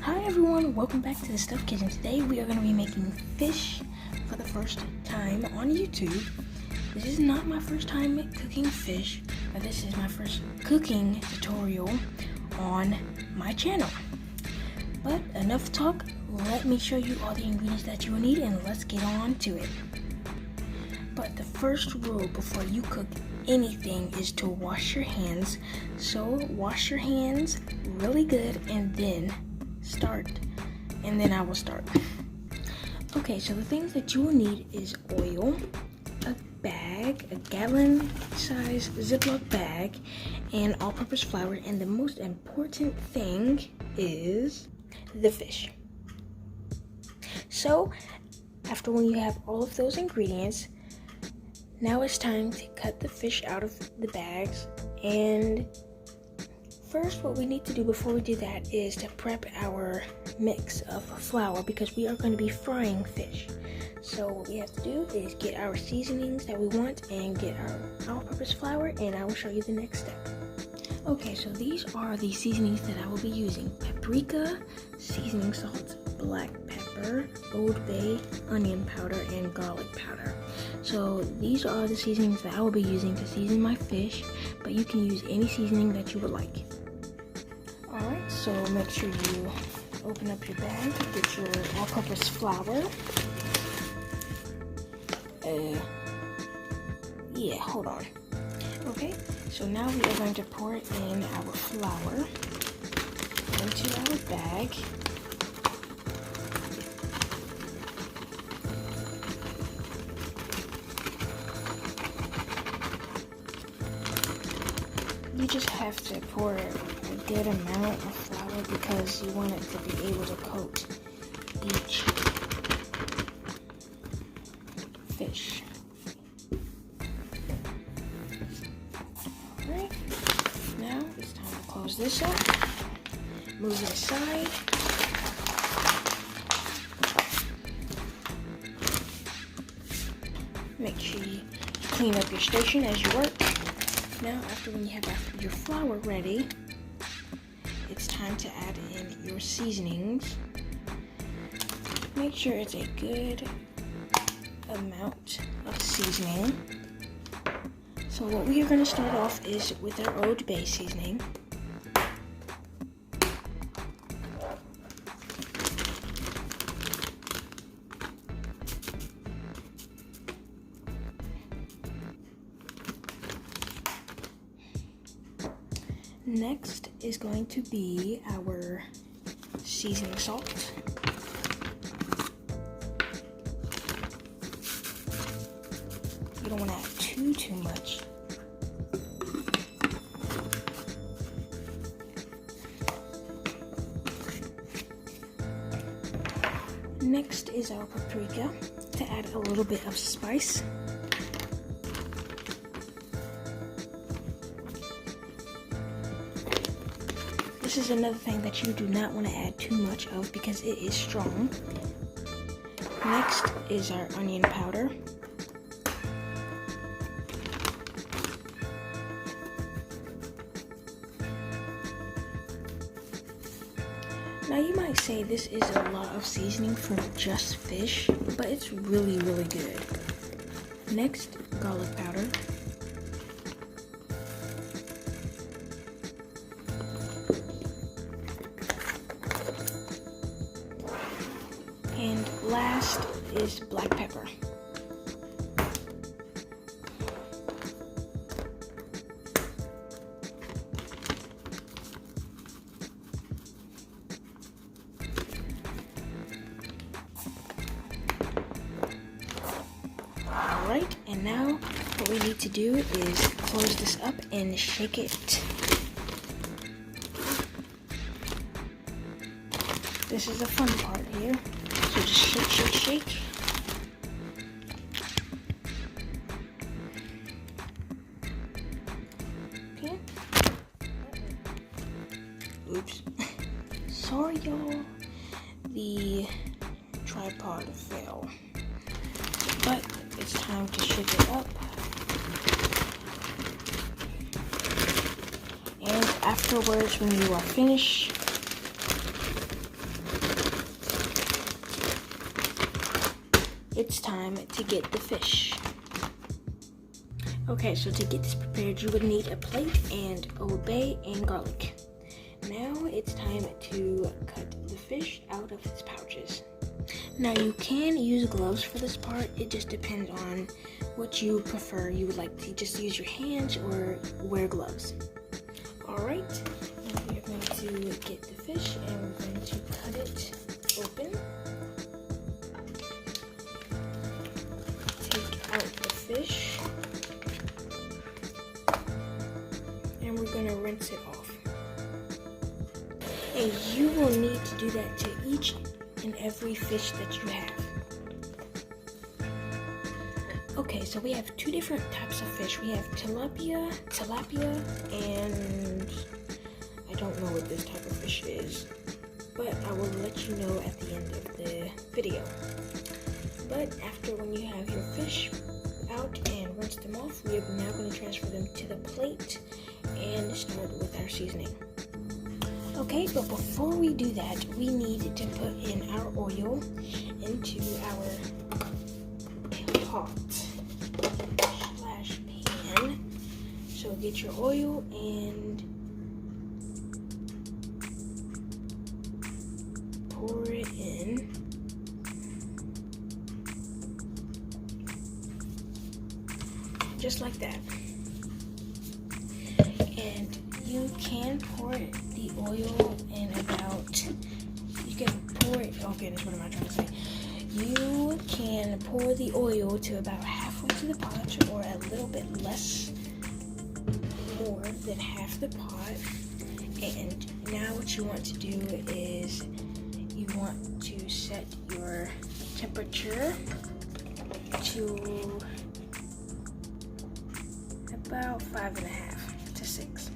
Hi everyone, welcome back to the Stuff Kitchen. Today we are going to be making fish for the first time on YouTube. This is not my first time cooking fish, but this is my first cooking tutorial on my channel. But enough talk, let me show you all the ingredients that you will need and let's get on to it. But the first rule before you cook anything is to wash your hands. So wash your hands really good and then start, and then I will start. Okay, so the things that you will need is oil, a bag, a gallon size Ziploc bag, and all-purpose flour, and the most important thing is the fish. So after when you have all of those ingredients, now it's time to cut the fish out of the bags. And first, what we need to do before we do that is to prep our mix of flour because we are going to be frying fish. So what we have to do is get our seasonings that we want and get our all-purpose flour, and I will show you the next step. Okay, so these are the seasonings that I will be using: paprika, seasoning salt, black pepper, Old Bay, onion powder, and garlic powder. So these are the seasonings that I will be using to season my fish, but you can use any seasoning that you would like. Alright, so make sure you open up your bag, get your all-purpose flour. Hold on. Okay, so now we are going to pour in our flour into our bag. You just have to pour a good amount of flour because you want it to be able to coat each fish. Alright, now it's time to close this up, move it aside. Make sure you clean up your station as you work. Now, after when you have your flour ready, it's time to add in your seasonings. Make sure it's a good amount of seasoning. So what we are going to start off is with our Old Bay seasoning. Next is going to be our seasoning salt. You don't want to add too much. Next is our paprika to add a little bit of spice. This is another thing that you do not want to add too much of because it is strong. Next is our onion powder. Now you might say this is a lot of seasoning for just fish, but it's really good. Next, garlic powder. And last is black pepper. Alright, and now what we need to do is close this up and shake it. This is the fun part here. So just shake. Okay. Oops. Sorry, y'all. The tripod fell. But it's time to shake it up. And afterwards, when you are finished, it's time to get the fish. Okay, so to get this prepared, you would need a plate and Old Bay and garlic. Now it's time to cut the fish out of its pouches. Now you can use gloves for this part. It just depends on what you prefer. You would like to just use your hands or wear gloves. Alright, we're going to get the fish and we're going to cut it open. Take out the fish. And we're going to rinse it off. And you will need to do that to each and every fish that you have. Okay, so we have two different types of fish. We have tilapia, and I don't know what this type of fish is, but I will let you know at the end of the video. But after when you have your fish out and rinse them off, we are now going to transfer them to the plate and start with our seasoning. Okay, but before we do that, we need to put in our oil into our pot / pan. So get your oil and pour it in. Just like that. And you can pour the oil in about, you can pour it, oh goodness, what am I trying to say? You can pour the oil to about halfway to the pot, or a little bit less, more than half the pot. And now what you want to do is you want to set your temperature to about 5.5 to 6.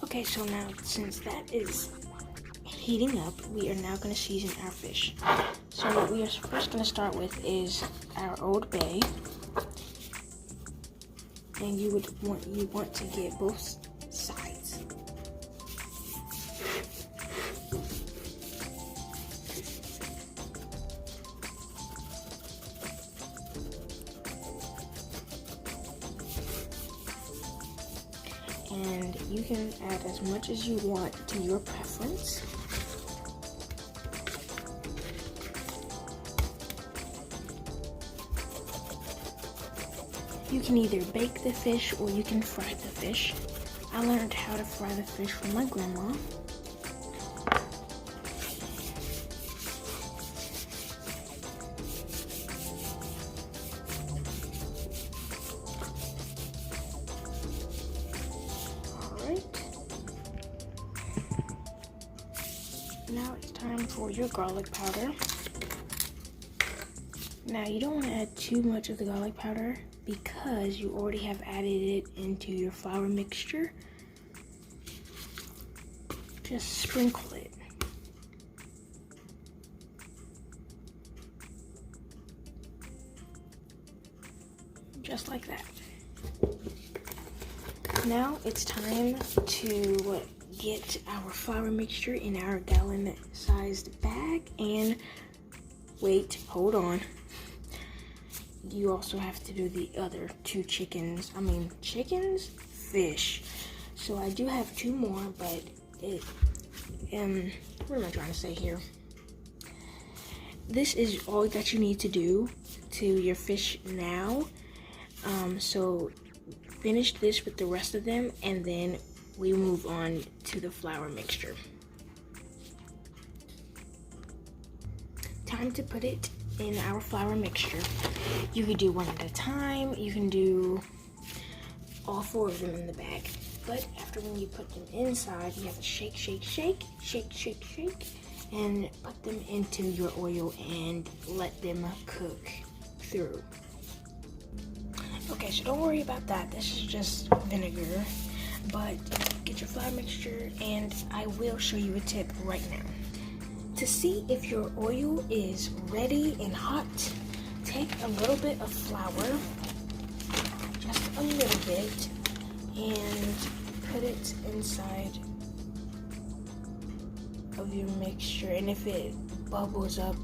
Okay, so now since that is heating up, we are now going to season our fish. So what we are first going to start with is our Old Bay, and you want to get both sides. And you can add as much as you want to your preference. You can either bake the fish or you can fry the fish. I learned how to fry the fish from my grandma. Now it's time for your garlic powder. Now you don't want to add too much of the garlic powder because you already have added it into your flour mixture. Just sprinkle it. Just like that. Now it's time to get our flour mixture in our gallon-sized bag, and wait, hold on. You also have to do the other two fish. So I do have two more, but what am I trying to say here? This is all that you need to do to your fish now. So finish this with the rest of them, and then we move on to the flour mixture. Time to put it in our flour mixture. You can do one at a time. You can do all 4 of them in the bag. But after when you put them inside, you have to shake, shake, shake, shake, shake, shake, and put them into your oil and let them cook through. Okay, so don't worry about that. This is just vinegar. But get your flour mixture, and I will show you a tip right now. To see if your oil is ready and hot, take a little bit of flour, just a little bit, and put it inside of your mixture. And if it bubbles up,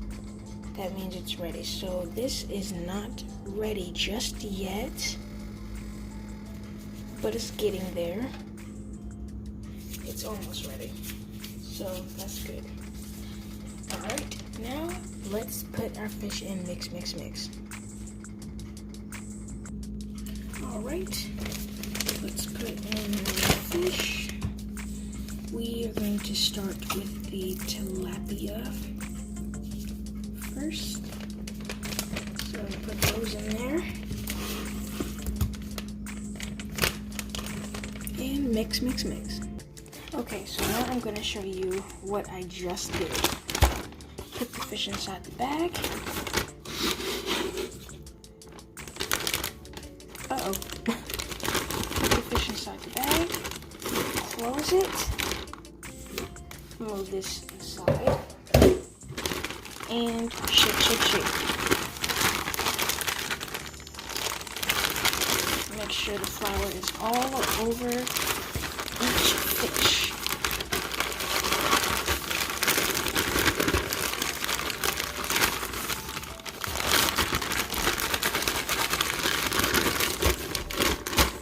that means it's ready. So this is not ready just yet, but it's getting there. It's almost ready, so that's good. All right, now let's put our fish in. Mix. All right, let's put in the fish. We are going to start with the tilapia first. So put those in there. And mix. Okay, so now I'm going to show you what I just did. Put the fish inside the bag. Uh-oh. Put the fish inside the bag. Close it. Move this aside. And shake. Make sure the flour is all over each fish.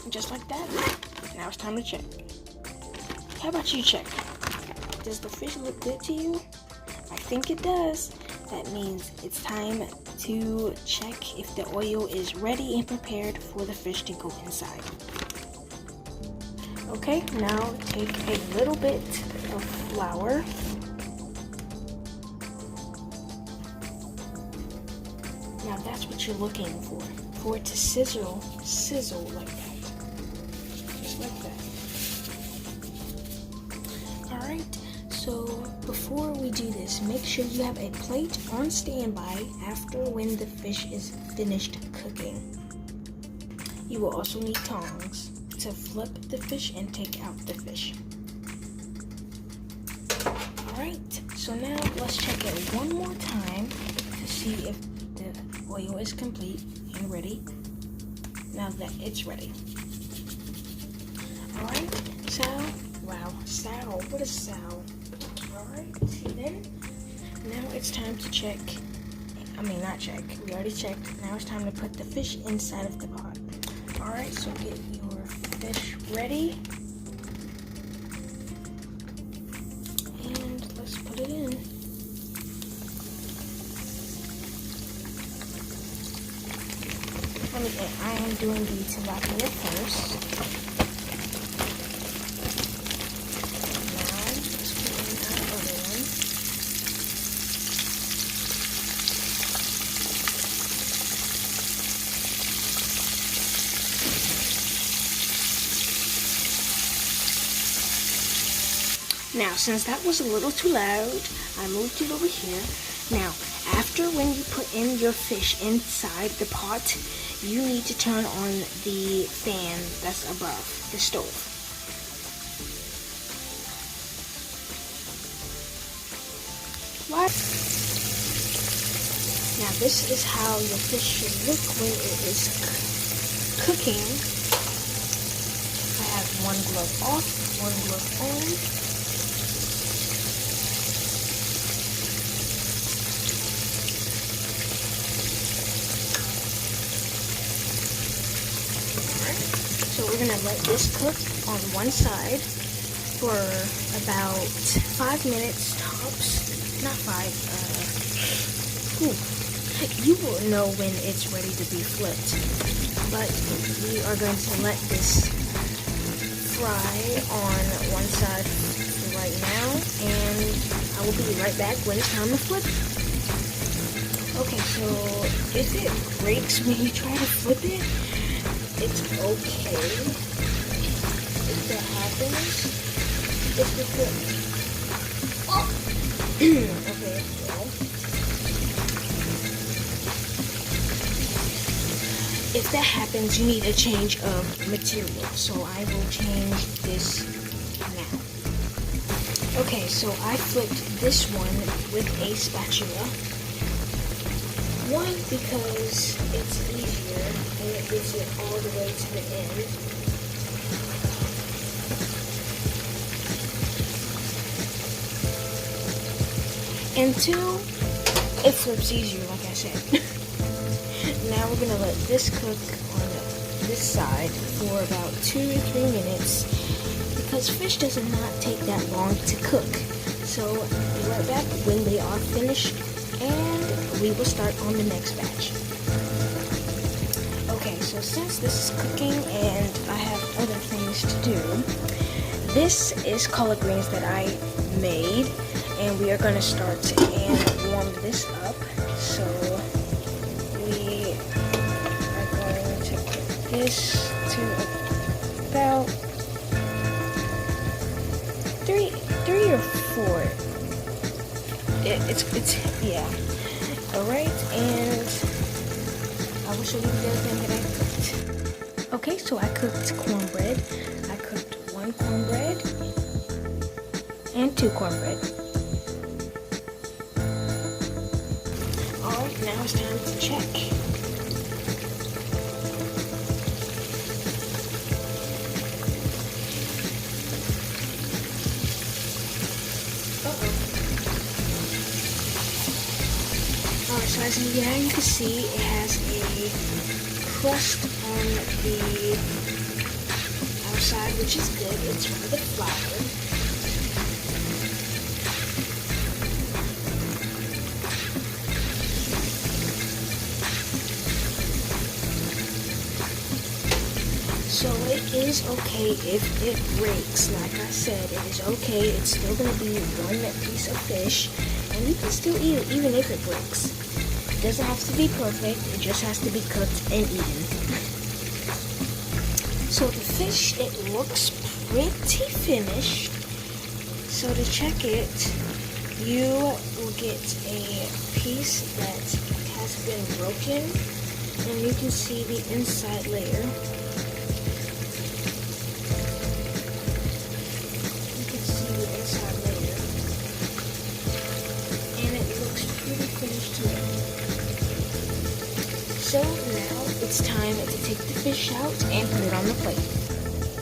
Just like that. Now it's time to check. How about you check? Does the fish look good to you? I think it does. That means it's time to check if the oil is ready and prepared for the fish to go inside. Okay, now take a little bit of flour. Now that's what you're looking for it to sizzle like that. Just like that. Alright, so before we do this, make sure you have a plate on standby after when the fish is finished cooking. You will also need tongs to flip the fish and take out the fish. Alright, so now let's check it one more time to see if the oil is complete and ready. Now that it's ready. Alright, Sal, what is Sal? Alright, then now it's time to check. Not check, we already checked. Now it's time to put the fish inside of the pot. Alright, so get your fish ready. And let's put it in. I am doing the tilapia first. Now, let's put in our other one. Now, since that was a little too loud, I moved it over here. Now, after when you put in your fish inside the pot, you need to turn on the fan that's above the stove. What? Now, this is how your fish should look when it is cooking. I have one glove off, one glove on. So we're gonna let this cook on one side for about 5 minutes tops. Not 5, you will know when it's ready to be flipped. But we are going to let this fry on one side for right now, and I will be right back when it's time to flip. Okay, so if it breaks when you try to flip it, it's okay if that happens. If the flip, okay, well, if that happens, you need a change of material. So I will change this now. Okay, so I flipped this one with a spatula. One, because it's easier and it gets it all the way to the end. And two, it flips easier. said. Now we're gonna let this cook on this side for about 2 to 3 minutes because fish does not take that long to cook. So we'll be right back when they are finished and we will start on the next batch. Okay, so since this is cooking and I have other things to do, this is collard greens that I made, and we are going to start and warm this up. So we are going to put this to about 3 or 4. It's yeah. All right, and I will show you the other thing that I cooked. Okay, so I cooked cornbread. I cooked 1 cornbread and 2 cornbread. Alright, now it's time to check. Alright, so as you can see, it has a crust on the outside, which is good. It's from the flour. So it is okay if it breaks. Like I said, it is okay. It's still going to be 1 piece of fish, and you can still eat it even if it breaks. It doesn't have to be perfect. It just has to be cooked and eaten. So the fish, it looks pretty finished. So to check it, you will get a piece that has been broken, and you can see the inside layer. You can see the inside layer, and it looks pretty finished to me. So now it's time to take the fish out and put it on the plate.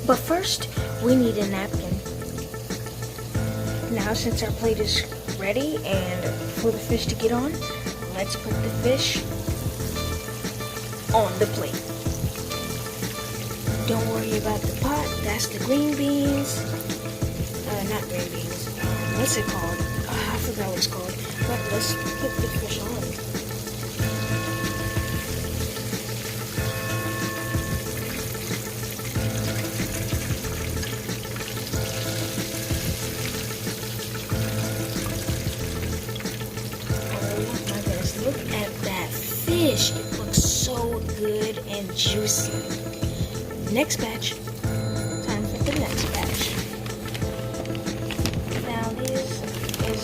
But first, we need a napkin. Now since our plate is ready and for the fish to get on, let's put the fish on the plate. Don't worry about the pot, that's the green beans. Not green beans, what's it called? I forgot what it's called. But let's put the fish on. Look at that fish. It looks so good and juicy. Next batch. Time for the next batch. Now this is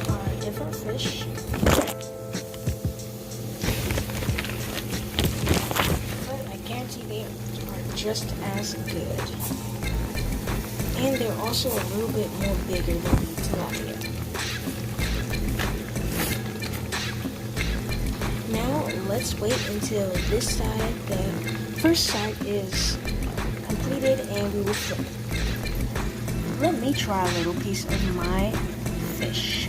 our different fish. But I guarantee they are just as good. And they're also a little bit more bigger than the tilapia. Now let's wait until this side, the first side, is completed and we will flip. Let me try a little piece of my fish.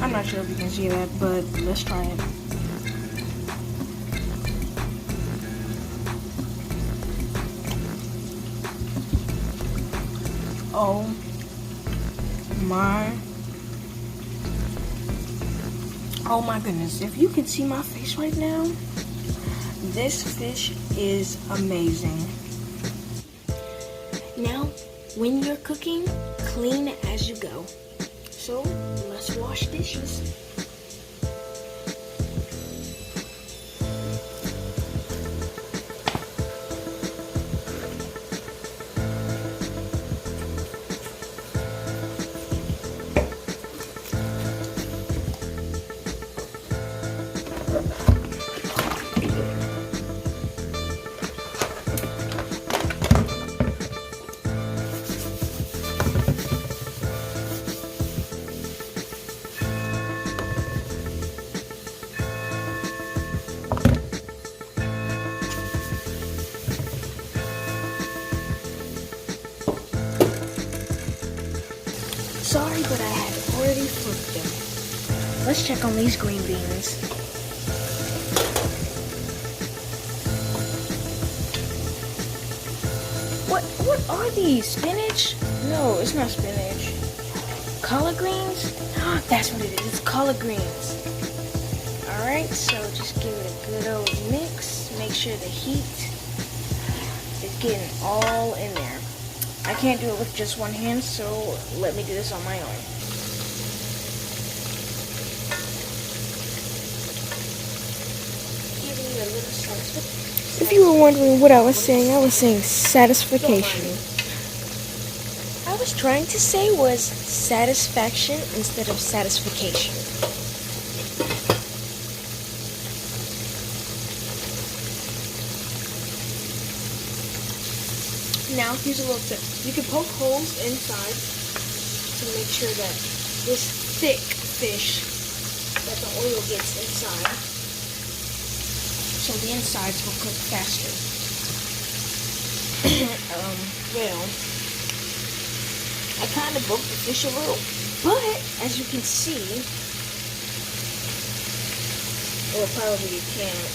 I'm not sure if you can see that, but let's try it. Oh my goodness, if you can see my face right now, this fish is amazing. Now, when you're cooking, clean as you go. So, let's wash dishes. but I had already flipped them. Let's check on these green beans. What are these? Spinach? No, it's not spinach. Collard greens? That's what it is. It's collard greens. Alright, so just give it a good old mix. Make sure the heat is getting all in there. I can't do it with just one hand, so let me do this on my own. Giving you a little satisfaction. If you were wondering what I was saying satisfaction. I was trying to say was satisfaction instead of satisfaction. Now, here's a little tip. You can poke holes inside to make sure that this thick fish, that the oil gets inside, so the insides will cook faster. Well, I kind of broke the fish a little, but as you can see, or probably you can't,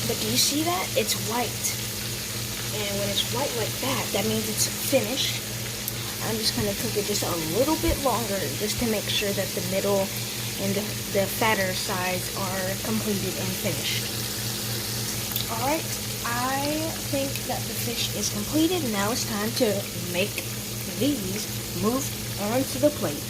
but do you see that? It's white. And when it's white like that, that means it's finished. I'm just going to cook it just a little bit longer just to make sure that the middle and the fatter sides are completed and finished. Alright, I think that the fish is completed. Now it's time to make these move onto the plate.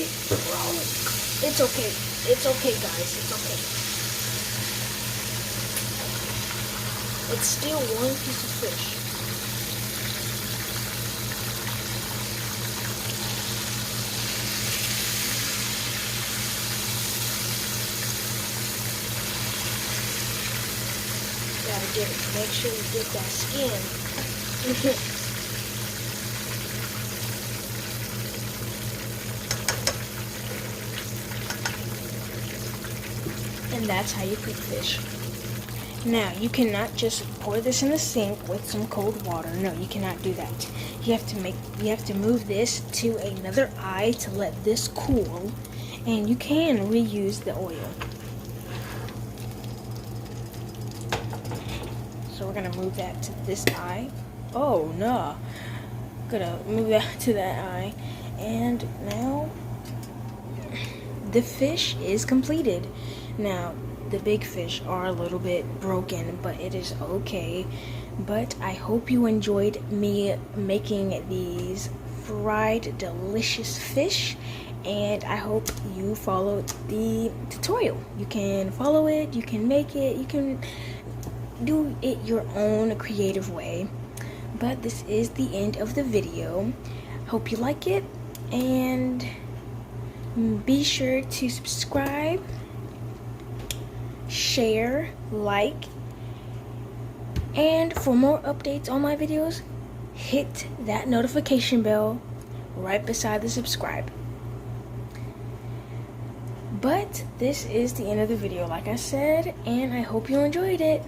It broke. It's okay. It's okay, guys. It's okay. It's still one piece of fish. Gotta make sure you get that skin. And that's how you cook fish. Now, you cannot just pour this in the sink with some cold water. No, you cannot do that. You have to move this to another eye to let this cool, and you can reuse the oil. So we're gonna move that to this eye. Oh no. Gonna move that to that eye. And now the fish is completed. Now, the big fish are a little bit broken, but it is okay. But I hope you enjoyed me making these fried delicious fish, and I hope you followed the tutorial. You can follow it, you can make it, you can do it your own creative way. But this is the end of the video. Hope you like it, and be sure to subscribe, share, like, and for more updates on my videos, hit that notification bell right beside the subscribe. But this is the end of the video, like I said, and I hope you enjoyed it.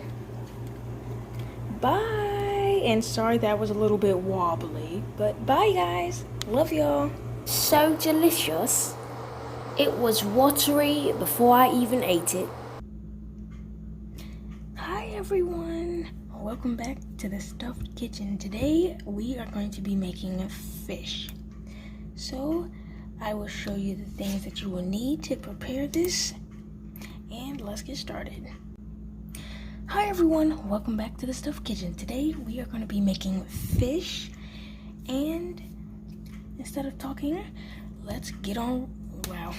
Bye, and sorry that was a little bit wobbly, but bye guys, love y'all. So delicious, it was watery before I even ate it. Hi everyone, welcome back to the Stuffed Kitchen. Today we are going to be making fish. So I will show you the things that you will need to prepare this, and let's get started. Hi everyone, welcome back to the Stuffed Kitchen. Today we are going to be making fish, and instead of talking, let's get on. Wow.